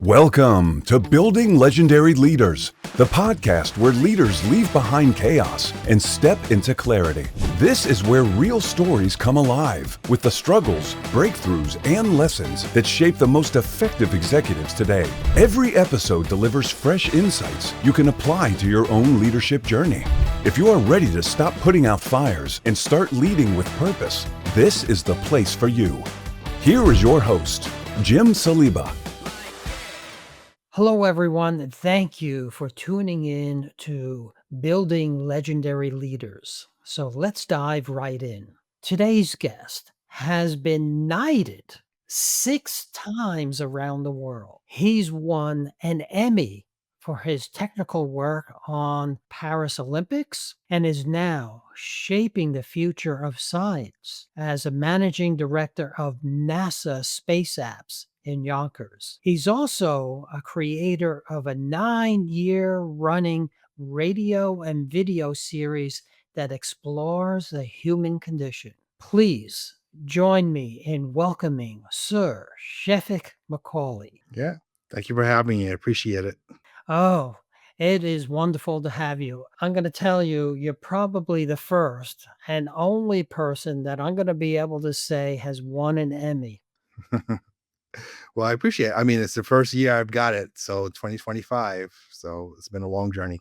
Welcome to Building Legendary Leaders, the podcast where leaders leave behind chaos and step into clarity. This is where real stories come alive with the struggles, breakthroughs, and lessons that shape the most effective executives today. Every episode delivers fresh insights you can apply to your own leadership journey. If you are ready to stop putting out fires and start leading with purpose, this is the place for you. Here is your host, Jim Saliba. Hello, everyone. Thank you for tuning in to Building Legendary Leaders. So let's dive right in. Today's guest has been knighted 6 times around the world. He's won an Emmy for his technical work on Paris Olympics and is now shaping the future of science as a managing director of NASA Space Apps in Yonkers. He's also a creator of a 9-year running radio and video series that explores the human condition. Please join me in welcoming Sir Shefik Macauley. Yeah. Thank you for having me. I appreciate it. Oh, it is wonderful to have you. I'm going to tell you, you're probably the first and only person that I'm going to be able to say has won an Emmy. Well, I appreciate it. I mean, it's the first year I've got it. So 2025. So it's been a long journey.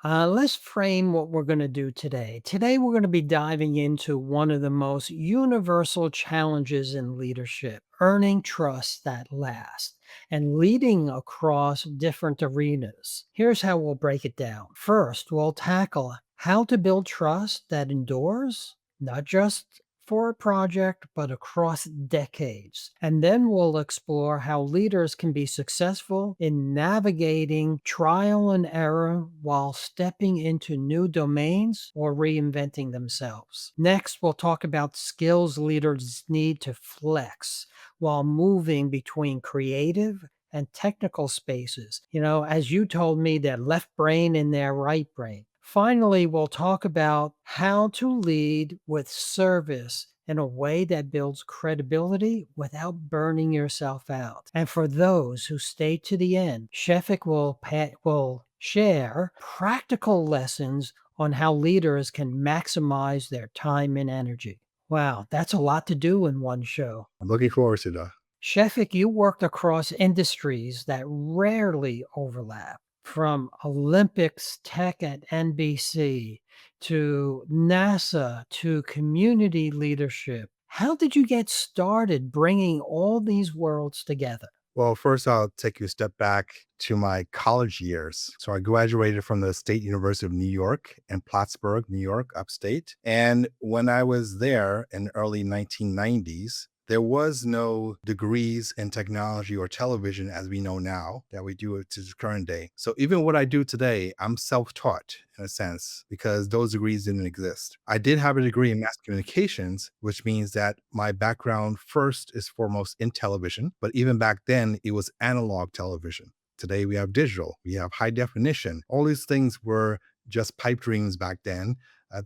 Let's frame what we're going to do today. Today, we're going to be diving into one of the most universal challenges in leadership, earning trust that lasts and leading across different arenas. Here's how we'll break it down. First, we'll tackle how to build trust that endures, not just for a project, but across decades. And then we'll explore how leaders can be successful in navigating trial and error while stepping into new domains or reinventing themselves. Next, we'll talk about skills leaders need to flex while moving between creative and technical spaces. As you told me, their left brain and their right brain. Finally, we'll talk about how to lead with service in a way that builds credibility without burning yourself out. And for those who stay to the end, Shefik will share practical lessons on how leaders can maximize their time and energy. Wow, that's a lot to do in one show. I'm looking forward to that. Shefik, you worked across industries that rarely overlap, from Olympics tech at NBC to NASA to community leadership. How did you get started bringing all these worlds together? Well, first, I'll take you a step back to my college years. So I graduated from the State University of New York in Plattsburgh, New York, upstate. And when I was there in the early 1990s, there was no degrees in technology or television as we know now that we do it to the current day. So even what I do today, I'm self-taught in a sense because those degrees didn't exist. I did have a degree in mass communications, which means that my background first is foremost in television, but even back then it was analog television. Today we have digital, we have high definition. All these things were just pipe dreams back then,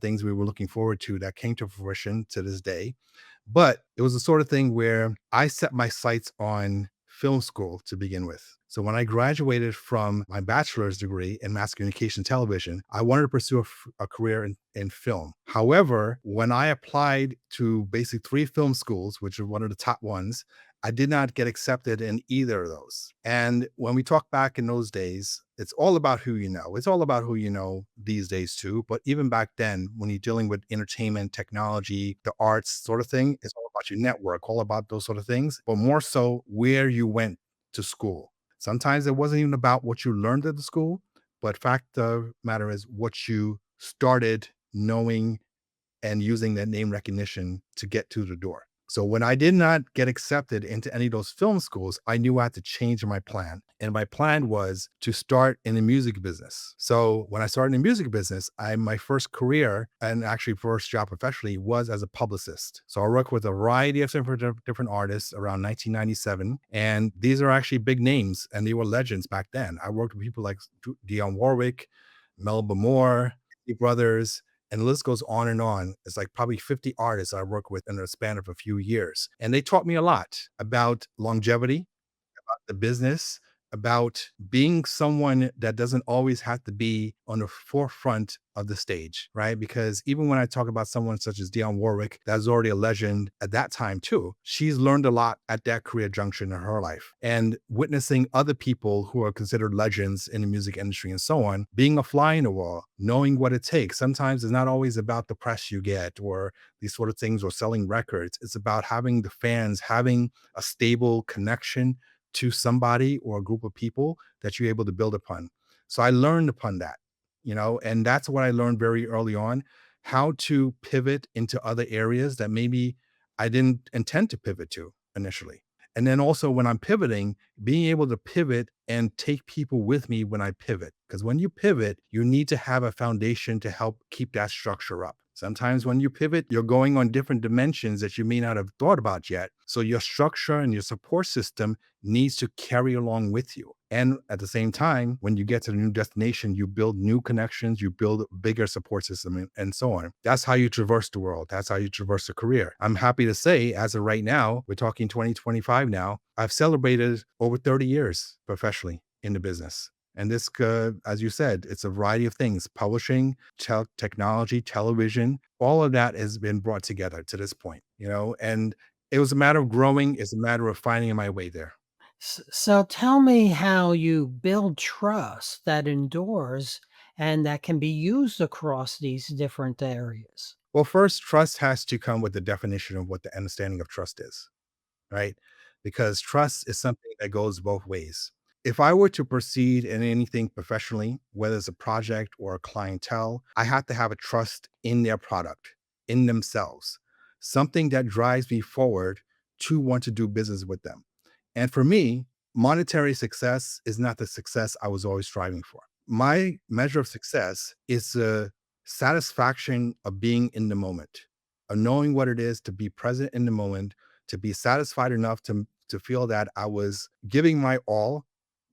things we were looking forward to that came to fruition to this day. But it was the sort of thing where I set my sights on film school to begin with. So when I graduated from my bachelor's degree in mass communication television, I wanted to pursue a career in film. However, when I applied to basically 3 film schools, which are one of the top ones, I did not get accepted in either of those. And when we talk back in those days, it's all about who you know. It's all about who you know these days too. But even back then, when you're dealing with entertainment, technology, the arts sort of thing, it's all about your network, all about those sort of things, but more so where you went to school. Sometimes it wasn't even about what you learned at the school, but fact of the matter is what you started knowing and using that name recognition to get to the door. So when I did not get accepted into any of those film schools, I knew I had to change my plan. And my plan was to start in the music business. So when I started in the music business, my first career and actually first job professionally was as a publicist. So I worked with a variety of different artists around 1997. And these are actually big names and they were legends back then. I worked with people like Dionne Warwick, Melba Moore, the Brothers, and the list goes on and on. It's like probably 50 artists I work with in a span of a few years. And they taught me a lot about longevity, about the business, about being someone that doesn't always have to be on the forefront of the stage, right? Because even when I talk about someone such as Dionne Warwick, that's already a legend at that time too, she's learned a lot at that career junction in her life. And witnessing other people who are considered legends in the music industry and so on, being a fly in the wall, knowing what it takes. Sometimes it's not always about the press you get or these sort of things or selling records. It's about having the fans, having a stable connection to somebody or a group of people that you're able to build upon. So I learned upon that, and that's what I learned very early on, how to pivot into other areas that maybe I didn't intend to pivot to initially. And then also when I'm pivoting, being able to pivot and take people with me when I pivot. Because when you pivot, you need to have a foundation to help keep that structure up. Sometimes when you pivot, you're going on different dimensions that you may not have thought about yet. So your structure and your support system needs to carry along with you. And at the same time, when you get to the new destination, you build new connections, you build a bigger support system, and so on. That's how you traverse the world. That's how you traverse a career. I'm happy to say, as of right now, we're talking 2025 now, I've celebrated over 30 years professionally in the business. And this, as you said, it's a variety of things: publishing, technology, television, all of that has been brought together to this point, and it was a matter of growing. It's a matter of finding my way there. So tell me how you build trust that endures and that can be used across these different areas. Well, first, trust has to come with the definition of what the understanding of trust is, right? Because trust is something that goes both ways. If I were to proceed in anything professionally, whether it's a project or a clientele, I have to have a trust in their product, in themselves, something that drives me forward to want to do business with them. And for me, monetary success is not the success I was always striving for. My measure of success is the satisfaction of being in the moment, of knowing what it is to be present in the moment, to be satisfied enough to feel that I was giving my all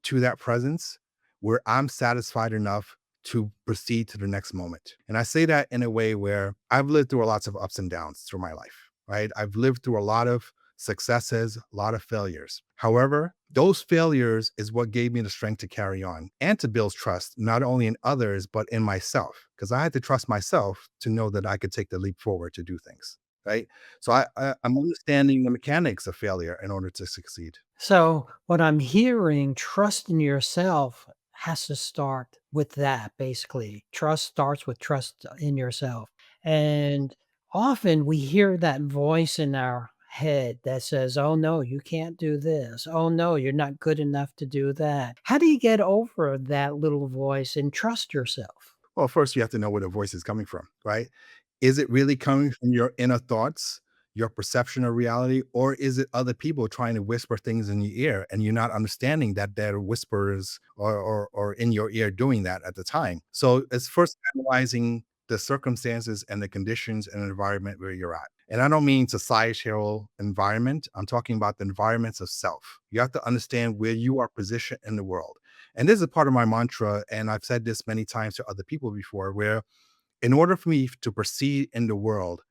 to that presence, where I'm satisfied enough to proceed to the next moment. And I say that in a way where I've lived through lots of ups and downs through my life, right? I've lived through a lot of successes, a lot of failures. However, those failures is what gave me the strength to carry on and to build trust, not only in others, but in myself, because I had to trust myself to know that I could take the leap forward to do things. Right. So I'm understanding the mechanics of failure in order to succeed. So, what I'm hearing, trust in yourself has to start with that basically. Trust starts with trust in yourself. And often we hear that voice in our head that says, oh no, you can't do this. Oh no, you're not good enough to do that. How do you get over that little voice and trust yourself? Well, first you have to know where the voice is coming from, right? Is it really coming from your inner thoughts, your perception of reality, or is it other people trying to whisper things in your ear and you're not understanding that they're whispers or in your ear doing that at the time? So it's first analyzing the circumstances and the conditions and environment where you're at. And I don't mean societal environment. I'm talking about the environments of self. You have to understand where you are positioned in the world. And this is part of my mantra. And I've said this many times to other people before, where in order for me to proceed in the world,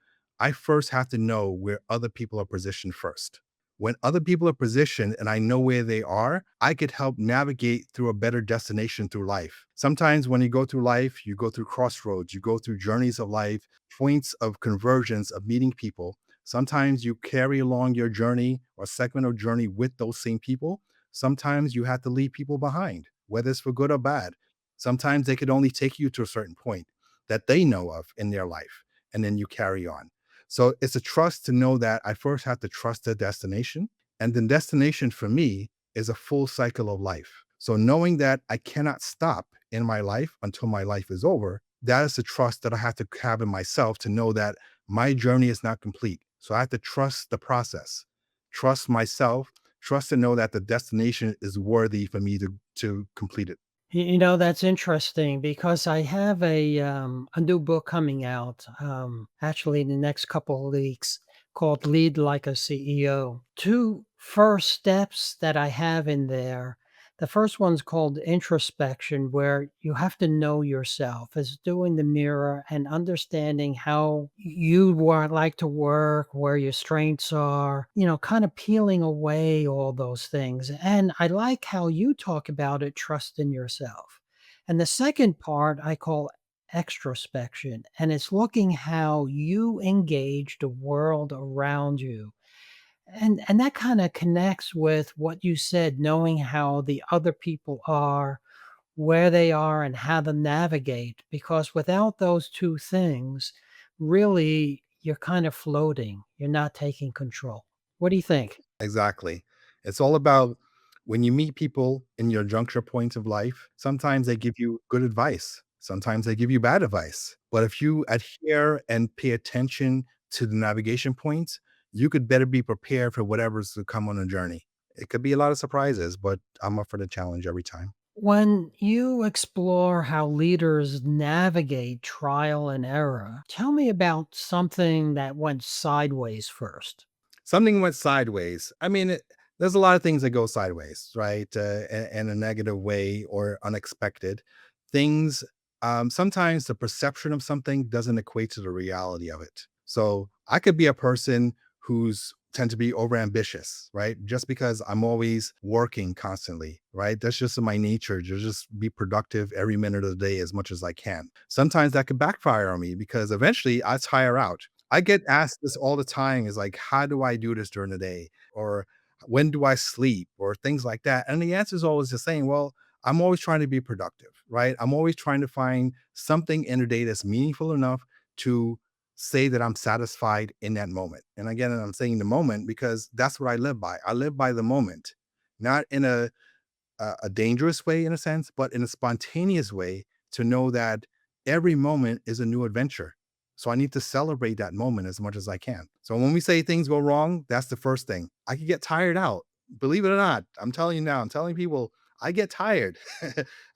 I first have to know where other people are positioned first. When other people are positioned and I know where they are, I could help navigate through a better destination through life. Sometimes when you go through life, you go through crossroads, you go through journeys of life, points of convergence of meeting people. Sometimes you carry along your journey or segment of journey with those same people. Sometimes you have to leave people behind, whether it's for good or bad. Sometimes they could only take you to a certain point that they know of in their life, and then you carry on. So it's a trust to know that I first have to trust the destination. And the destination for me is a full cycle of life. So knowing that I cannot stop in my life until my life is over, that is the trust that I have to have in myself to know that my journey is not complete. So I have to trust the process, trust myself, trust to know that the destination is worthy for me to complete it. That's interesting because I have a new book coming out, actually in the next couple of weeks called Lead Like a CEO. Two first steps that I have in there The first one's called introspection, where you have to know yourself. It's doing the mirror and understanding how you like to work, where your strengths are, kind of peeling away all those things. And I like how you talk about it, trust in yourself. And the second part I call extrospection, and it's looking how you engage the world around you, and that kinda connects with what you said, knowing how the other people are, where they are, and how to navigate, because without those 2 things, really, you're kind of floating. You're not taking control. What do you think? Exactly. It's all about when you meet people in your juncture points of life, sometimes they give you good advice, sometimes they give you bad advice. But if you adhere and pay attention to the navigation points, you could better be prepared for whatever's to come on a journey. It could be a lot of surprises, but I'm up for the challenge every time. When you explore how leaders navigate trial and error, tell me about something that went sideways first. Something went sideways. I mean, there's a lot of things that go sideways, right? In a negative way or unexpected things. Sometimes the perception of something doesn't equate to the reality of it. So I could be a person who's tend to be overambitious, right? Just because I'm always working constantly, right? That's just in my nature to just be productive every minute of the day as much as I can. Sometimes that could backfire on me because eventually I tire out. I get asked this all the time is like, how do I do this during the day? Or when do I sleep? Or things like that. And the answer is always the same. Well, I'm always trying to be productive, right? I'm always trying to find something in the day that's meaningful enough to say that I'm satisfied in that moment. And again, I'm saying the moment because that's what I live by. I live by the moment, not in a dangerous way in a sense, but in a spontaneous way to know that every moment is a new adventure. So I need to celebrate that moment as much as I can. So when we say things go wrong, that's the first thing. I could get tired out. Believe it or not, I'm telling you now, I'm telling people I get tired.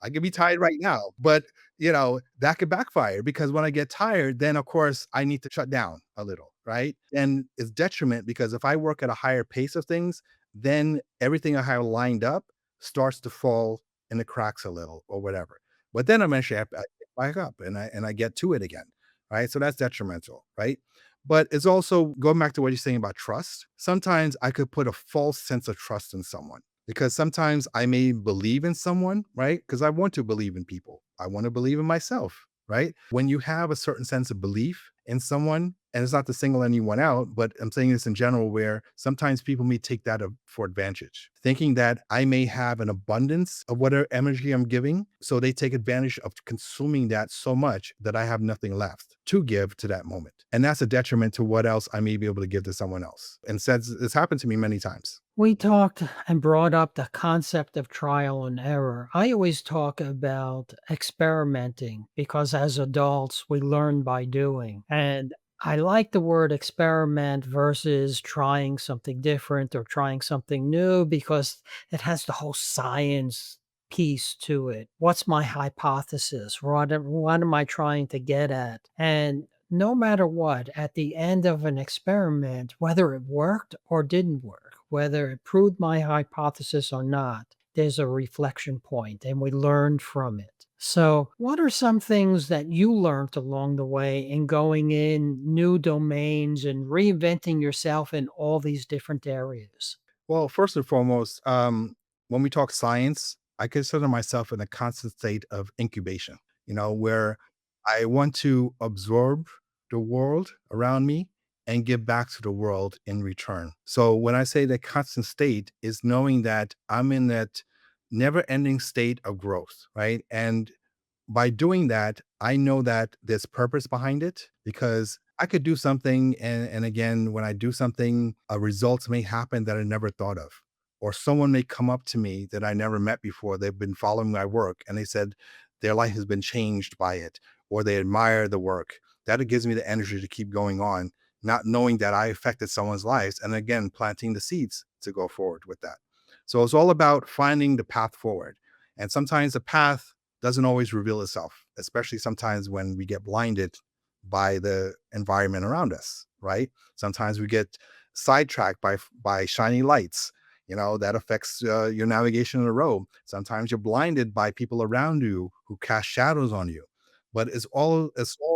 I could be tired right now, but that could backfire because when I get tired, then of course I need to shut down a little, right? And it's detriment because if I work at a higher pace of things, then everything I have lined up starts to fall in the cracks a little or whatever. But then eventually I get back up and I get to it again. Right. So that's detrimental. Right. But it's also going back to what you're saying about trust. Sometimes I could put a false sense of trust in someone because sometimes I may believe in someone, right? Because I want to believe in people. I want to believe in myself, right? When you have a certain sense of belief in someone, and it's not to single anyone out, but I'm saying this in general, where sometimes people may take that for advantage, thinking that I may have an abundance of whatever energy I'm giving. So they take advantage of consuming that so much that I have nothing left to give to that moment. And that's a detriment to what else I may be able to give to someone else. And says it's happened to me many times. We talked and brought up the concept of trial and error. I always talk about experimenting because as adults, we learn by doing. And I like the word experiment versus trying something different or trying something new because it has the whole science piece to it. What's my hypothesis? What am I trying to get at? And no matter what, at the end of an experiment, whether it worked or didn't work, whether it proved my hypothesis or not, there's a reflection point and we learned from it. So, what are some things that you learned along the way in going in new domains and reinventing yourself in all these different areas? Well, first and foremost, when we talk science, I consider myself in a constant state of incubation, where I want to absorb the world around me and give back to the world in return. So when I say the constant state is knowing that I'm in that never ending state of growth, right? And by doing that, I know that there's purpose behind it because I could do something. And again, when I do something, results may happen that I never thought of. Or someone may come up to me that I never met before. They've been following my work and they said their life has been changed by it, or they admire the work. That gives me the energy to keep going on, not knowing that I affected someone's lives. And again, planting the seeds to go forward with that. So it's all about finding the path forward. And sometimes the path doesn't always reveal itself, especially sometimes when we get blinded by the environment around us, right? Sometimes we get sidetracked by shiny lights. That affects your navigation of the road. Sometimes you're blinded by people around you who cast shadows on you. But it's all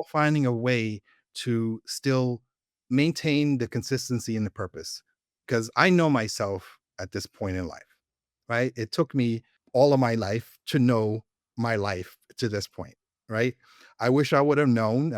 finding a way to still maintain the consistency and the purpose. Because I know myself at this point in life, right? It took me all of my life to know my life to this point, right? I wish I would have known.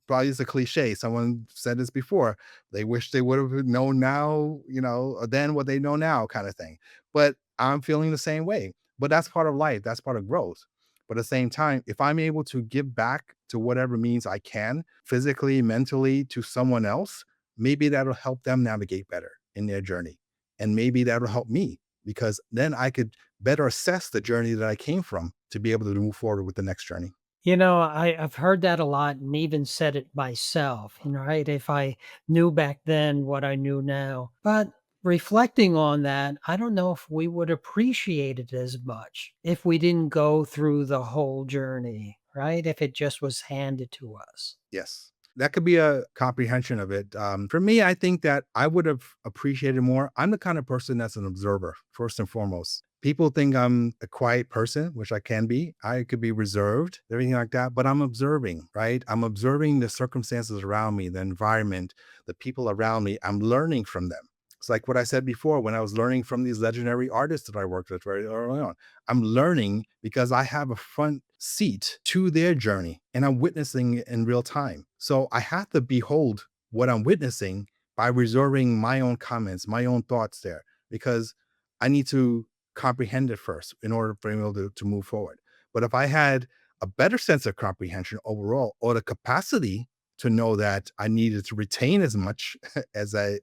Probably it's a cliche. Someone said this before. They wish they would have known now, or then what they know now, kind of thing. But I'm feeling the same way. But that's part of life. That's part of growth. But at the same time, if I'm able to give back to whatever means I can, physically, mentally, to someone else, maybe that'll help them navigate better in their journey. And maybe that'll help me because then I could better assess the journey that I came from to be able to move forward with the next journey. I've heard that a lot and even said it myself, right? If I knew back then what I knew now. But reflecting on that, I don't know if we would appreciate it as much if we didn't go through the whole journey, right? If it just was handed to us. Yes. That could be a comprehension of it. For me, I think that I would have appreciated more. I'm the kind of person that's an observer, first and foremost. People think I'm a quiet person, which I can be. I could be reserved, everything like that, but I'm observing, right? I'm observing the circumstances around me, the environment, the people around me. I'm learning from them. It's like what I said before when I was learning from these legendary artists that I worked with very early on. I'm learning because I have a front seat to their journey and I'm witnessing it in real time. So I have to behold what I'm witnessing by reserving my own comments, my own thoughts there, because I need to comprehend it first in order for me to move forward. But if I had a better sense of comprehension overall, or the capacity to know that I needed to retain as much as I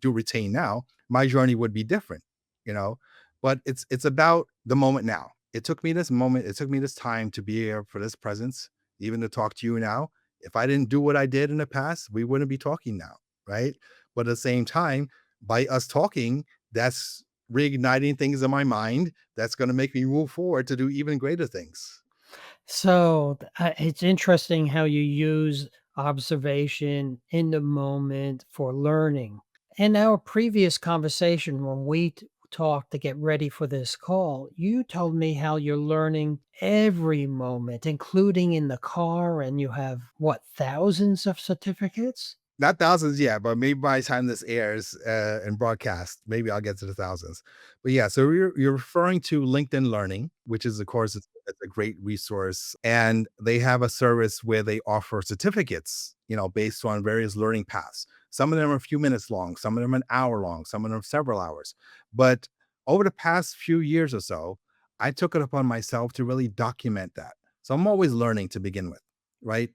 do retain now, my journey would be different, you know. But it's about the moment now. It took me this moment, it took me this time to be here for this presence, even to talk to you now. If I didn't do what I did in the past, we wouldn't be talking now, right? But at the same time, by us talking, that's reigniting things in my mind that's going to make me move forward to do even greater things. It's interesting how you use observation in the moment for learning. In our previous conversation, when we talked to get ready for this call, you told me how you're learning every moment, including in the car, and you have what, thousands of certificates? Not thousands yet, but maybe by the time this airs and broadcast, maybe I'll get to the thousands. But yeah, so you're referring to LinkedIn Learning, which is, of course, it's a great resource. And they have a service where they offer certificates, based on various learning paths. Some of them are a few minutes long, some of them an hour long, some of them several hours. But over the past few years or so, I took it upon myself to really document that. So I'm always learning to begin with, right?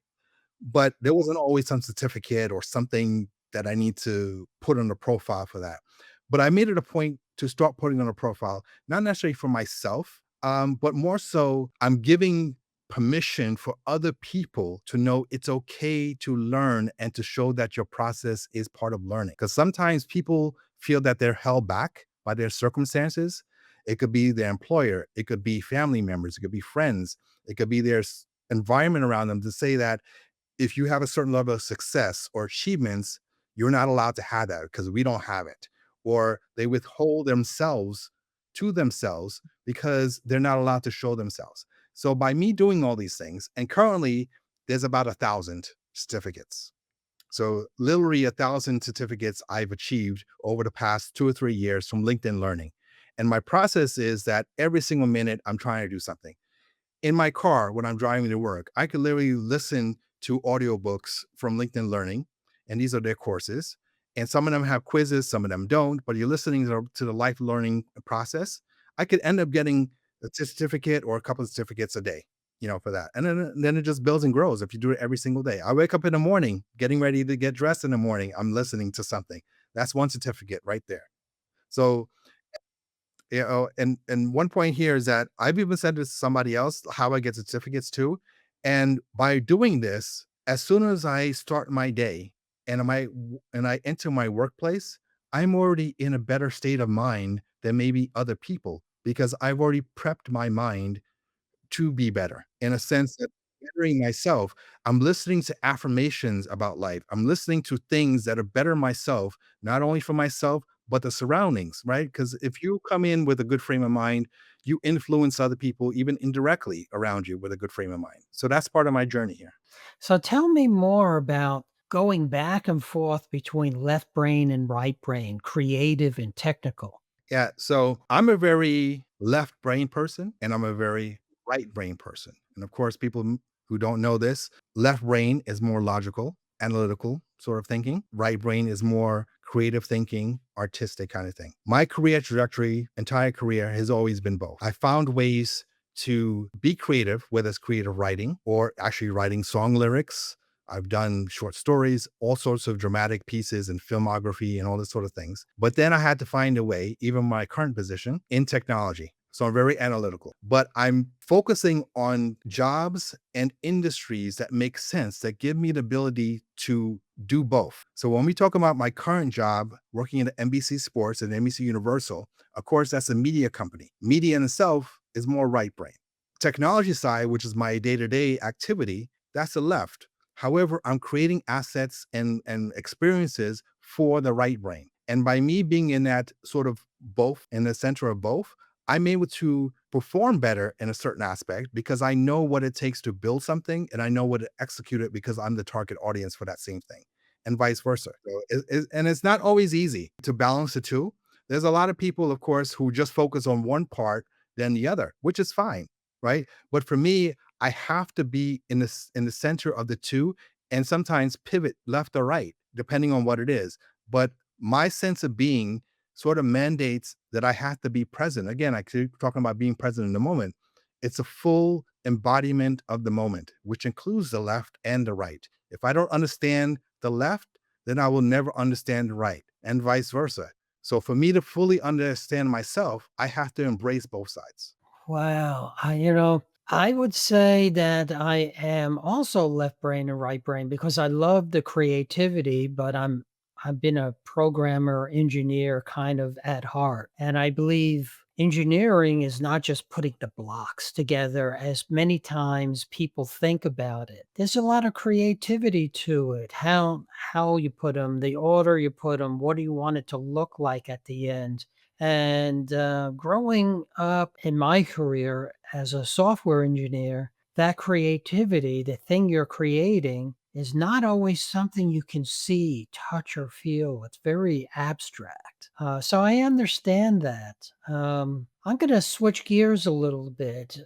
But there wasn't always some certificate or something that I need to put on the profile for that. But I made it a point to start putting on a profile, not necessarily for myself, but more so I'm giving permission for other people to know it's okay to learn and to show that your process is part of learning. Because sometimes people feel that they're held back by their circumstances. It could be their employer, it could be family members, it could be friends, it could be their environment around them to say that if you have a certain level of success or achievements, you're not allowed to have that because we don't have it. Or they withhold themselves to themselves because they're not allowed to show themselves. So by me doing all these things, and currently there's about 1,000 certificates. So literally 1,000 certificates I've achieved over the past 2 or 3 years from LinkedIn Learning. And my process is that every single minute I'm trying to do something in my car when I'm driving to work. I could literally listen to audiobooks from LinkedIn Learning, and these are their courses. And some of them have quizzes, some of them don't, but you're listening to the life learning process. I could end up getting a certificate or a couple of certificates a day, for that. And then it just builds and grows if you do it every single day. I wake up in the morning, getting ready to get dressed in the morning. I'm listening to something. That's one certificate right there. So and one point here is that I've even said this to somebody else how I get certificates too. And by doing this, as soon as I start my day and I enter my workplace, I'm already in a better state of mind than maybe other people because I've already prepped my mind to be better in a sense that bettering myself, I'm listening to affirmations about life. I'm listening to things that are better myself, not only for myself, but the surroundings, right? Because if you come in with a good frame of mind, you influence other people even indirectly around you with a good frame of mind. So that's part of my journey here. So tell me more about going back and forth between left brain and right brain, creative and technical. Yeah. So I'm a very left brain person and I'm a very right brain person. And of course, who don't know this, left brain is more logical, analytical sort of thinking. Right brain is more creative thinking, artistic kind of thing. My career trajectory, entire career, has always been both. I found ways to be creative, whether it's creative writing or actually writing song lyrics. I've done short stories, all sorts of dramatic pieces and filmography and all this sort of things. But then I had to find a way, even my current position, in technology. So I'm very analytical, but I'm focusing on jobs and industries that make sense, that give me the ability to do both. So when we talk about my current job, working at NBC Sports and NBC Universal, of course, that's a media company. Media in itself is more right brain. Technology side, which is my day-to-day activity, that's the left. However, I'm creating assets and experiences for the right brain. And by me being in that sort of both, in the center of both, I'm able to perform better in a certain aspect because I know what it takes to build something and I know what to execute it because I'm the target audience for that same thing, and vice versa. So and it's not always easy to balance the two. There's a lot of people, of course, who just focus on one part than the other, which is fine, right? But for me, I have to be in the center of the two and sometimes pivot left or right, depending on what it is. But my sense of being sort of mandates that I have to be present. Again, I keep talking about being present in the moment. It's a full embodiment of the moment, which includes the left and the right. If I don't understand the left, then I will never understand the right, and vice versa. So for me to fully understand myself, I have to embrace both sides. Wow. I would say that I am also left brain and right brain because I love the creativity, but I've been a programmer, engineer kind of at heart. And I believe engineering is not just putting the blocks together as many times people think about it. There's a lot of creativity to it. How you put them, the order you put them, what do you want it to look like at the end? And growing up in my career as a software engineer, that creativity, the thing you're creating, is not always something you can see, touch, or feel. It's very abstract. So I understand that. I'm going to switch gears a little bit.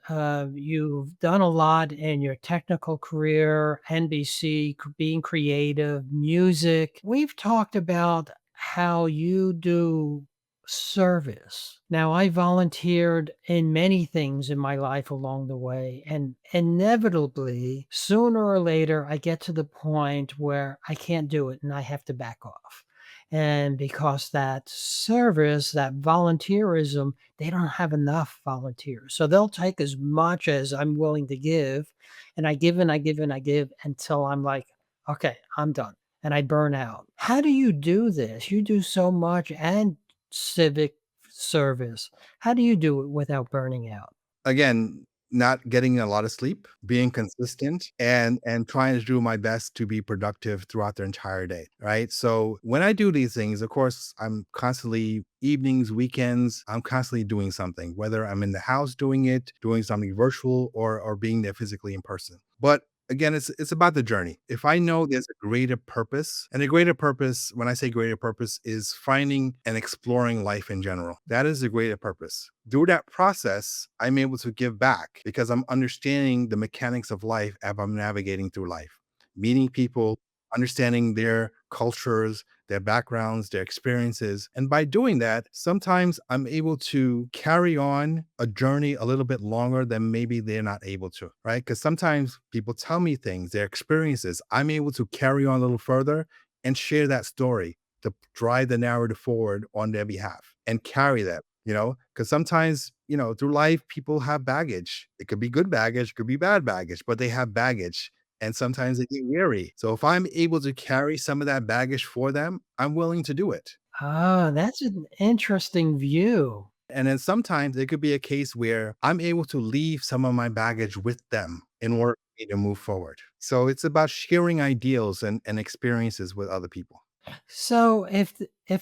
You've done a lot in your technical career, NBC, being creative, music. We've talked about how you do service. Now, I volunteered in many things in my life along the way, and inevitably, sooner or later, I get to the point where I can't do it and I have to back off. And because that service, that volunteerism, they don't have enough volunteers. So they'll take as much as I'm willing to give, and I give and I give and I give until I'm like, okay, I'm done. And I burn out. How do you do this? You do so much and civic service. How do you do it without burning out? Again, not getting a lot of sleep, being consistent, and trying to do my best to be productive throughout the entire day, right? So when I do these things, of course, I'm constantly evenings, weekends, I'm constantly doing something, whether I'm in the house doing it, doing something virtual, or being there physically in person. But again, it's about the journey. If I know there's a greater purpose, and a greater purpose, when I say greater purpose, is finding and exploring life in general. That is the greater purpose. Through that process, I'm able to give back because I'm understanding the mechanics of life as I'm navigating through life, meeting people, understanding their cultures, their backgrounds, their experiences. And by doing that, sometimes I'm able to carry on a journey a little bit longer than maybe they're not able to, right? Because sometimes people tell me things, their experiences. I'm able to carry on a little further and share that story to drive the narrative forward on their behalf and carry that. Because sometimes, through life, people have baggage. It could be good baggage, it could be bad baggage, but they have baggage and sometimes they get weary. So if I'm able to carry some of that baggage for them, I'm willing to do it. Ah, that's an interesting view. And then sometimes it could be a case where I'm able to leave some of my baggage with them in order for me to move forward. So it's about sharing ideals and experiences with other people. So if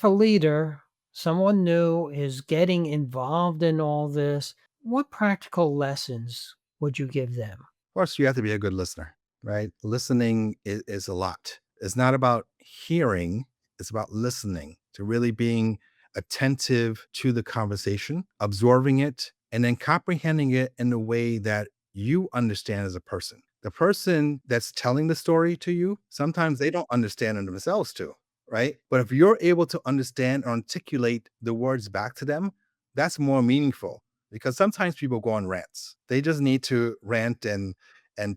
a leader someone new is getting involved in all this, what practical lessons would you give them? Of course, you have to be a good listener, right? Listening is a lot. It's not about hearing, it's about listening, to really being attentive to the conversation, absorbing it, and then comprehending it in a way that you understand as a person. The person that's telling the story to you, sometimes they don't understand it themselves too, right? But if you're able to understand or articulate the words back to them, that's more meaningful, because sometimes people go on rants. They just need to rant and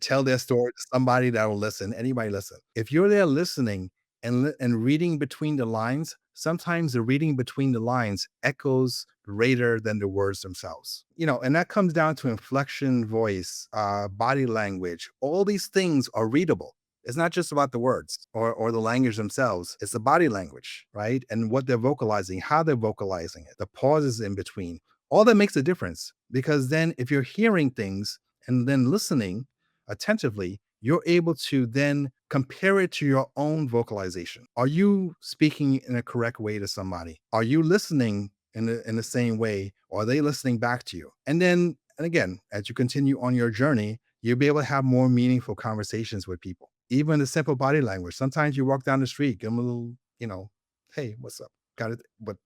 tell their story to somebody that will listen. Anybody listen. If you're there listening and reading between the lines, sometimes the reading between the lines echoes greater than the words themselves. And that comes down to inflection, voice, body language. All these things are readable. It's not just about the words or the language themselves. It's the body language, right? And what they're vocalizing, how they're vocalizing it, the pauses in between. All that makes a difference, because then if you're hearing things and then listening attentively, you're able to then compare it to your own vocalization. Are you speaking in a correct way to somebody? Are you listening in the same way? Or are they listening back to you? And again, as you continue on your journey, you'll be able to have more meaningful conversations with people. Even the simple body language. Sometimes you walk down the street, give them a little, hey, what's up? Got it. But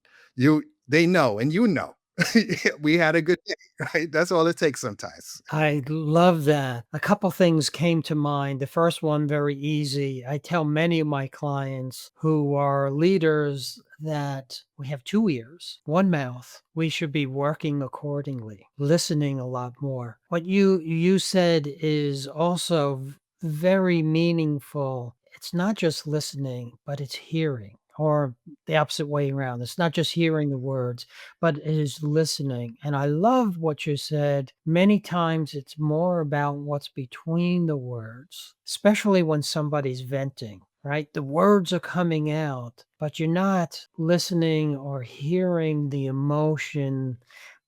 they know, and we had a good day, right? That's all it takes sometimes. I love that. A couple things came to mind. The first one, very easy. I tell many of my clients who are leaders that we have two ears, one mouth. We should be working accordingly, listening a lot more. What you said is also very meaningful. It's not just listening, but it's hearing, or the opposite way around. It's not just hearing the words, but it is listening. And I love what you said. Many times it's more about what's between the words, especially when somebody's venting, right? The words are coming out, but you're not listening or hearing the emotion,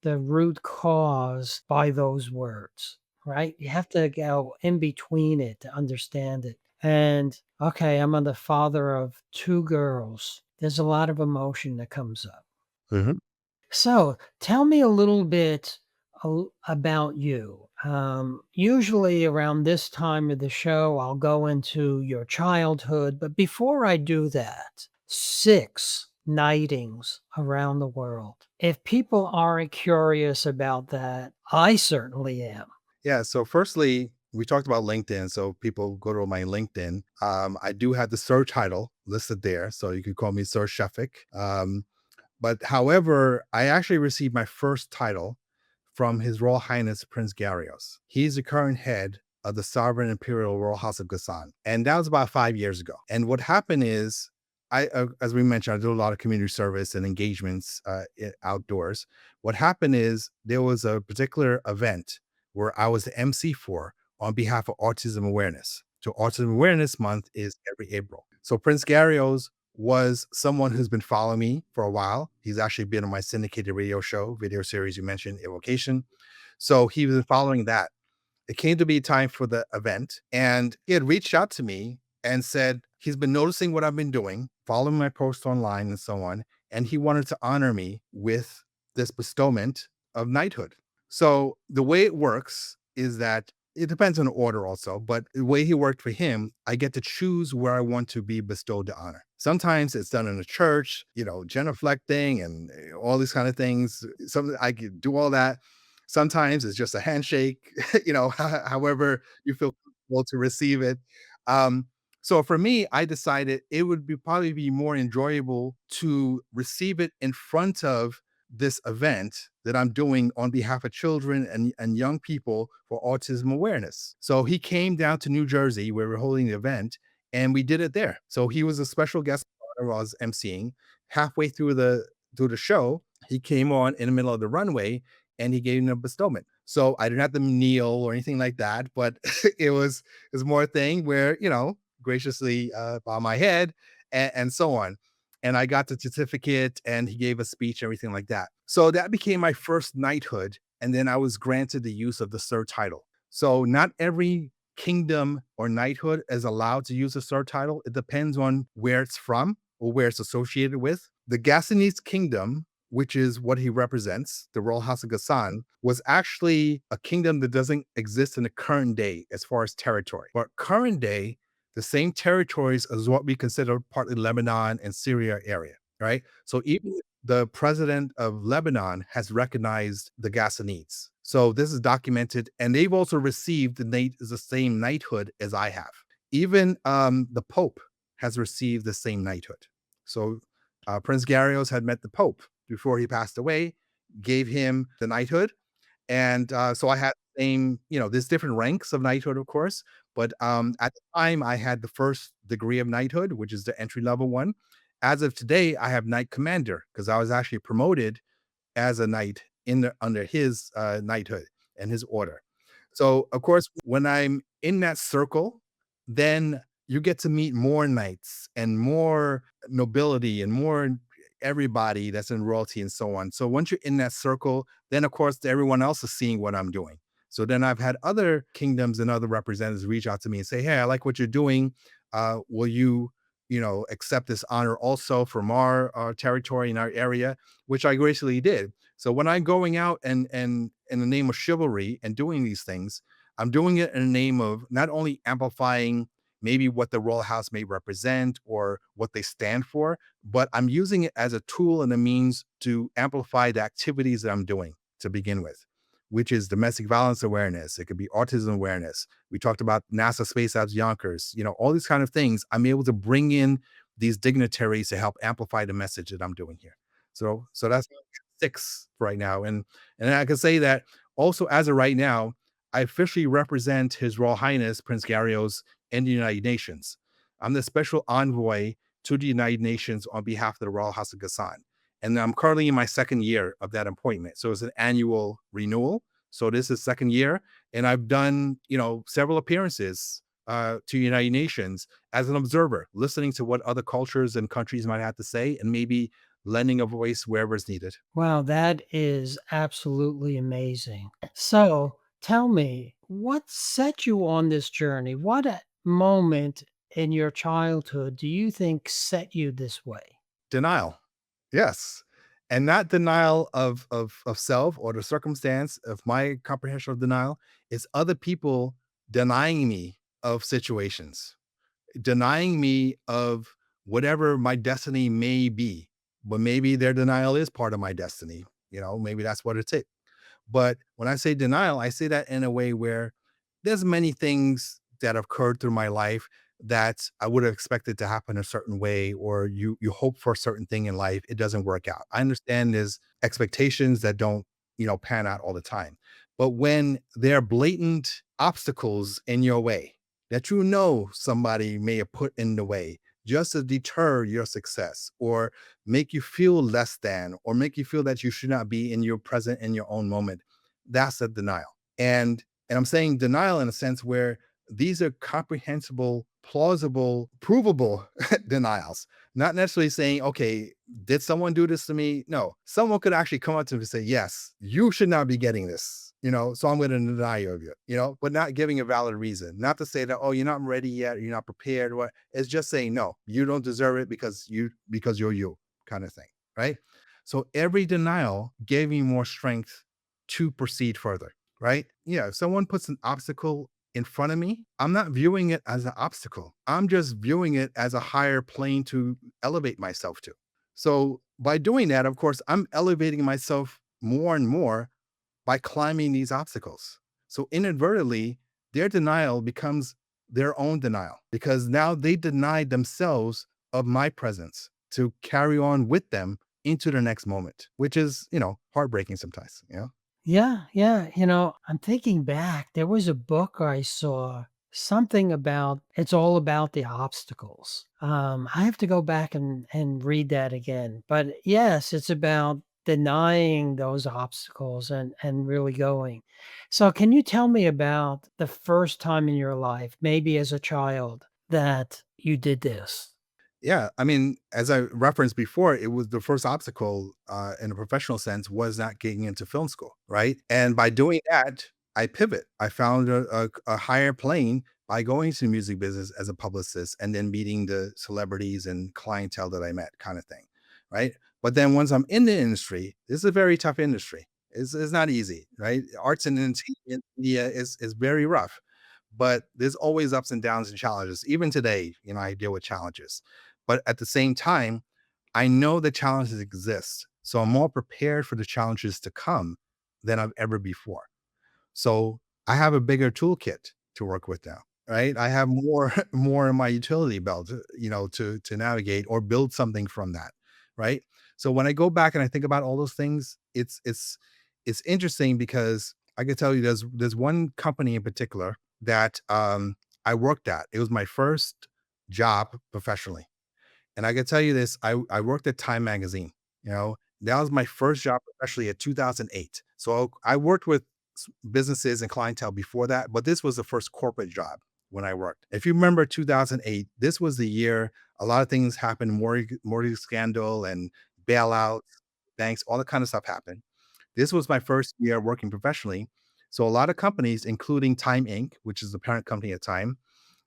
the root cause by those words, right? You have to go in between it to understand it. And okay, I'm the father of two girls. There's a lot of emotion that comes up. Mhm. So tell me a little bit about you. Usually around this time of the show, I'll go into your childhood. But before I do that, six knightings around the world. If people aren't curious about that, I certainly am. Yeah. So, firstly, we talked about LinkedIn. So, people go to my LinkedIn. I do have the Sir title listed there. So, you could call me Sir Shefik. But however, I actually received my first title from His Royal Highness Prince Garios. He's the current head of the Sovereign Imperial Royal House of Gasan. And that was about 5 years ago. And what happened is, as we mentioned, I do a lot of community service and engagements outdoors. What happened is there was a particular event where I was the MC for on behalf of Autism Awareness. So Autism Awareness Month is every April. So Prince Garios was someone who's been following me for a while. He's actually been on my syndicated radio show, video series you mentioned, Evocation. So he was following that. It came to be time for the event, and he had reached out to me and said he's been noticing what I've been doing, following my posts online and so on, and he wanted to honor me with this bestowment of knighthood. So the way it works is that it depends on the order also, but the way he worked for him, I get to choose where I want to be bestowed the honor. Sometimes it's done in a church, genuflecting and all these kind of things. Some I could do all that. Sometimes it's just a handshake, however you feel comfortable to receive it. Um, so for me, I decided it would probably be more enjoyable to receive it in front of this event that I'm doing on behalf of children and young people for autism awareness. So he came down to New Jersey where we're holding the event, and we did it there. So he was a special guest while I was emceeing. Halfway through the show, he came on in the middle of the runway and he gave him a bestowment. So I didn't have to kneel or anything like that, but it was more a thing where, graciously bow my head and so on. And I got the certificate and he gave a speech, everything like that. So that became my first knighthood. And then I was granted the use of the Sir title. So not every kingdom or knighthood is allowed to use a Sir title. It depends on where it's from or where it's associated with. The Ghassanid kingdom, which is what he represents, the royal house of Ghassan, was actually a kingdom that doesn't exist in the current day as far as territory. But current day, the same territories as what we consider partly Lebanon and Syria area, right? So even the president of Lebanon has recognized the Ghassanids. So this is documented, and they've also received the same knighthood as I have. Even the Pope has received the same knighthood. So Prince Garios had met the Pope before he passed away, gave him the knighthood. And so I had the same, there's different ranks of knighthood, of course. But at the time, I had the first degree of knighthood, which is the entry level one. As of today, I have knight commander because I was actually promoted as a knight under his knighthood and his order. So, of course, when I'm in that circle, then you get to meet more knights and more nobility and more everybody that's in royalty and so on. So once you're in that circle, then of course everyone else is seeing what I'm doing. So then I've had other kingdoms and other representatives reach out to me and say, "Hey, I like what you're doing. Will you, accept this honor also from our territory in our area?" Which I graciously did. So when I'm going out and in the name of chivalry and doing these things, I'm doing it in the name of not only amplifying maybe what the royal house may represent or what they stand for, but I'm using it as a tool and a means to amplify the activities that I'm doing to begin with, which is domestic violence awareness. It could be autism awareness. We talked about NASA Space Labs Yonkers, all these kind of things. I'm able to bring in these dignitaries to help amplify the message that I'm doing here. So that's 6 right now. And I can say that also as of right now, I officially represent His Royal Highness Prince Garios in the United Nations. I'm the special envoy to the United Nations on behalf of the Royal House of Ghassan. And I'm currently in my second year of that appointment. So it's an annual renewal. So this is second year. And I've done, several appearances to United Nations as an observer, listening to what other cultures and countries might have to say and maybe lending a voice wherever it's needed. Wow, that is absolutely amazing. So tell me, what set you on this journey? What moment in your childhood do you think set you this way? Denial. Yes. And not denial of self or the circumstance of my comprehension of denial. It's other people denying me of situations, denying me of whatever my destiny may be. But maybe their denial is part of my destiny. Maybe that's what it's. But when I say denial, I say that in a way where there's many things that have occurred through my life that I would have expected to happen a certain way, or you hope for a certain thing in life, it doesn't work out. I understand there's expectations that don't, pan out all the time. But when there are blatant obstacles in your way that somebody may have put in the way just to deter your success or make you feel less than or make you feel that you should not be in your present in your own moment, that's a denial. And I'm saying denial in a sense where these are comprehensible, plausible, provable denials. Not necessarily saying, okay, did someone do this to me? No, someone could actually come up to me and say, yes, you should not be getting this, so I'm going to deny you of it, but not giving a valid reason. Not to say that, oh, you're not ready yet, or you're not prepared. What it's just saying, no, you don't deserve it because you're you kind of thing. Right. So every denial gave me more strength to proceed further. Right. Yeah. If someone puts an obstacle in front of me, I'm not viewing it as an obstacle. I'm just viewing it as a higher plane to elevate myself to. So by doing that, of course, I'm elevating myself more and more by climbing these obstacles. So inadvertently, their denial becomes their own denial because now they denied themselves of my presence to carry on with them into the next moment, which is, heartbreaking sometimes. Yeah, yeah. I'm thinking back. There was a book I saw, something about it's all about the obstacles. I have to go back and read that again. But yes, it's about denying those obstacles and really going. So can you tell me about the first time in your life, maybe as a child, that you did this? Yeah, I mean, as I referenced before, it was the first obstacle in a professional sense was not getting into film school, right? And by doing that, I pivot. I found a higher plane by going to the music business as a publicist and then meeting the celebrities and clientele that I met, kind of thing. right? But then once I'm in the industry, this is a very tough industry. It's not easy, right? Arts and media is very rough, but there's always ups and downs and challenges. Even today, I deal with challenges, but at the same time, I know the challenges exist. So I'm more prepared for the challenges to come than I've ever before. So I have a bigger toolkit to work with now, right? I have more more in my utility belt, to navigate or build something from that, right? So when I go back and I think about all those things, it's interesting because I can tell you there's one company in particular that I worked at. It was my first job professionally. And I can tell you this, I worked at Time Magazine, you know, that was my first job, especially at 2008. So I worked with businesses and clientele before that, but this was the first corporate job when I worked. If you remember 2008, this was the year a lot of things happened, mortgage scandal and bailouts, banks, all that kind of stuff happened. This was my first year working professionally. So a lot of companies, including Time Inc., which is the parent company at Time,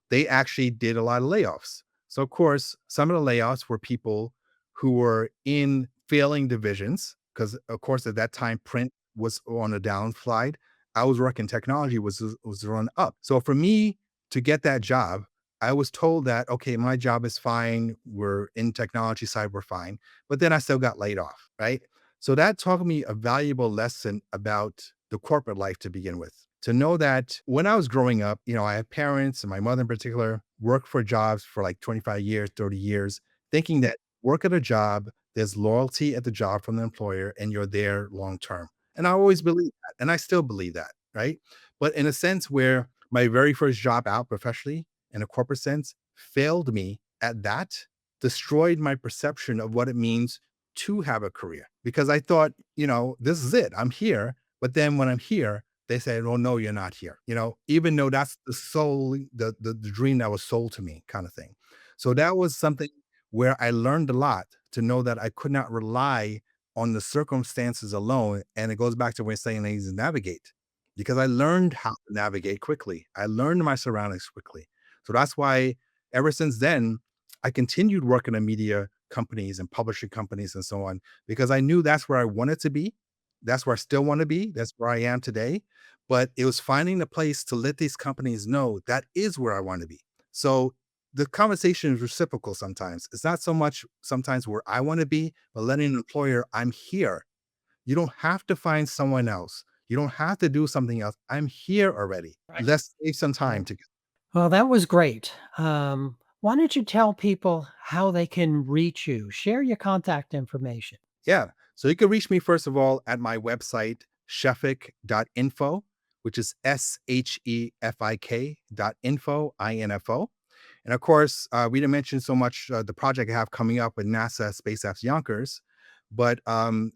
they actually did a lot of layoffs. So, of course, some of the layoffs were people who were in failing divisions, because, of course, at that time, print was on a downslide. I was working technology was run up. So for me to get that job, I was told that, okay, my job is fine. We're in technology side, we're fine. But then I still got laid off, right? So that taught me a valuable lesson about the corporate life to begin with. To know that when I was growing up, I had parents and my mother in particular worked for jobs for like 25 years, 30 years, thinking that work at a job, there's loyalty at the job from the employer and you're there long term. And I always believed that. And I still believe that. Right. But in a sense where my very first job out professionally in a corporate sense failed me at that, destroyed my perception of what it means to have a career because I thought, this is it. I'm here. But then when I'm here, they said, "Well, no, you're not here." Even though that's the soul, the dream that was sold to me, kind of thing. So that was something where I learned a lot to know that I could not rely on the circumstances alone. And it goes back to what you're saying, I need to navigate because I learned how to navigate quickly. I learned my surroundings quickly. So that's why ever since then, I continued working in media companies and publishing companies and so on, because I knew that's where I wanted to be. That's where I still want to be. That's where I am today. But it was finding a place to let these companies know that is where I want to be. So the conversation is reciprocal sometimes. It's not so much sometimes where I want to be, but letting an employer, I'm here. You don't have to find someone else. You don't have to do something else. I'm here already. Right. Let's save some Yeah. time together. Well, that was great. Why don't you tell people how they can reach you? Share your contact information. Yeah. So you can reach me, first of all, at my website, shefik.info, which is SHEFIK.info, INFO. And of course, we didn't mention so much the project I have coming up with NASA Space Apps Yonkers, but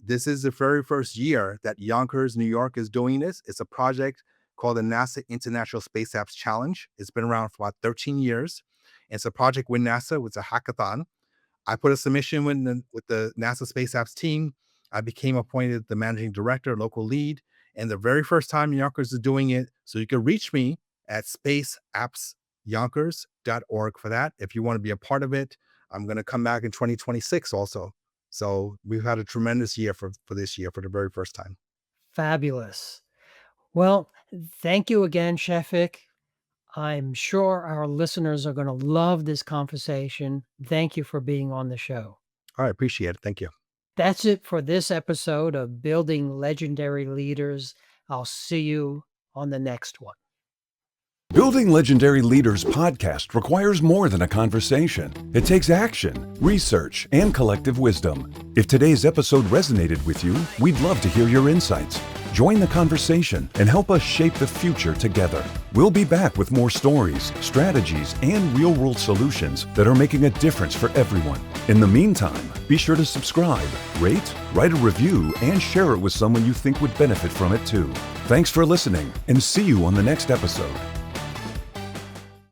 this is the very first year that Yonkers, New York is doing this. It's a project called the NASA International Space Apps Challenge. It's been around for about 13 years. It's a project with NASA. It's a hackathon. I put a submission with the NASA Space Apps team. I became appointed the managing director, local lead, and the very first time Yonkers is doing it. So you can reach me at spaceappsyonkers.org for that. If you want to be a part of it, I'm going to come back in 2026 also. So we've had a tremendous year for this year for the very first time. Fabulous. Well, thank you again, Shefik. I'm sure our listeners are going to love this conversation. Thank you for being on the show. All right. Appreciate it. Thank you. That's it for this episode of Building Legendary Leaders. I'll see you on the next one. Building Legendary Leaders podcast requires more than a conversation. It takes action, research, and collective wisdom. If today's episode resonated with you, we'd love to hear your insights. Join the conversation and help us shape the future together. We'll be back with more stories, strategies, and real-world solutions that are making a difference for everyone. In the meantime, be sure to subscribe, rate, write a review, and share it with someone you think would benefit from it too. Thanks for listening, and see you on the next episode.